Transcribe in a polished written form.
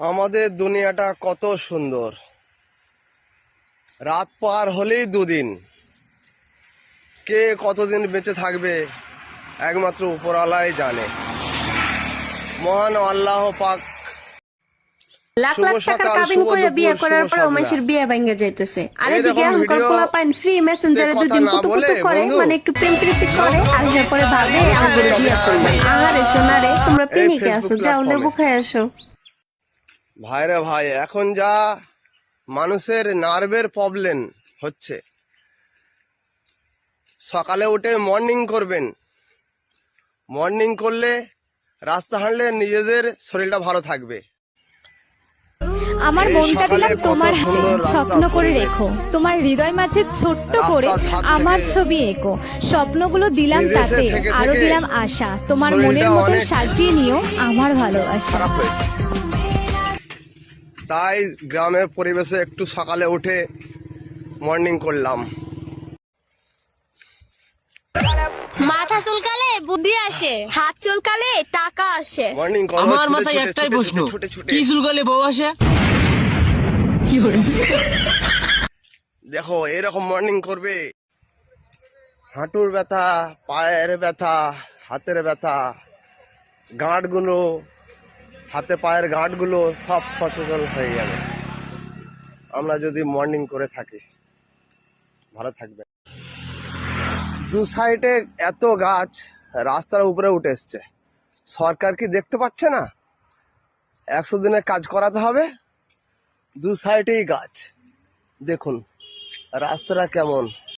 আমাদের দুনিয়াটা কত সুন্দর। রাত পার হলেই দুদিন। কে কতদিন বেঁচে থাকবে একমাত্র উপরওয়ালাই জানে। মহান আল্লাহ পাক লাখ শুভ লাখ টাকার সকাল, কাবিন শুভ করে বিয়ে দুপুর, করার শুভ পরে সন্ধ্যা। ওমেশের বিয়ে ভাঙ্গে যাইতেছে। আর এইরকম এদিকে এখনকার ভিডিও পোলাপাইন ফ্রি মেসেঞ্জারে কথা দুদিন না কুতু বলে, কুতু করে, বন্ধু, মানে একটু প্রেম প্রীতি করে, আর এরপরে ভাবে আমাদের বিয়ে করবে। আহারে সোনারে, তোমরা এই পিনিকে ফেসবুক আসো, যাও প্ল্যাটফর্মে লেবু খাই আসো। ভাইরে ভাই, এখন যা মানুষের নার্ভের প্রবলেম হচ্ছে, সকালে উঠে মর্নিং করবেন। মর্নিং করলে, রাস্তা হাঁটলে নিজেদের শরীরটা ভালো থাকবে। আমার এই মনটা সকালে দিলাম কত তোমার হাতে, সুন্দর রাস্তার যত্ন করে পরিবেশ। রেখো। তোমার হৃদয় মাঝে ছোট্ট করে রাস্তার ধার আমার থেকে, ছবি এঁকো। স্বপ্নগুলো দিলাম বিদেশে তাতে, থেকে আরো থেকে দিলাম আশা। তোমার শরীরটা মনের মতন অনেক সাজিয়ে নিও আমার ভালোবাসা। খারাপ হয়েছে। তাই গ্রামের পরিবেশে একটু সকালে উঠে মর্নিং করলাম। মাথা চুলকালে বুদ্ধি আসে, হাত চুলকালে টাকা আসে। মর্নিং করো আমার ছুটে মাথায় ছুটে একটাই ছুটে প্রশ্ন, ছুটে ছুটে। কি চুলকালে বউ আসে? দেখো, এরকম মর্নিং করবে, হাঁটুর ব্যথা, পায়ের ব্যথা, হাতের ব্যথা, গাঁটগুলো, হাতে পায়ের গাঁটগুলো সব সচেতন হয়ে যাবে আমরা যদি মর্নিং করে থাকি। ভালো থাকবে। দু সাইডে এত গাছ রাস্তার উপরে উঠে এসছে, সরকার কি দেখতে পাচ্ছে না? 100 দিনের কাজ করাতে হবে। দু সাইডেই গাছ, দেখুন রাস্তাটা কেমন।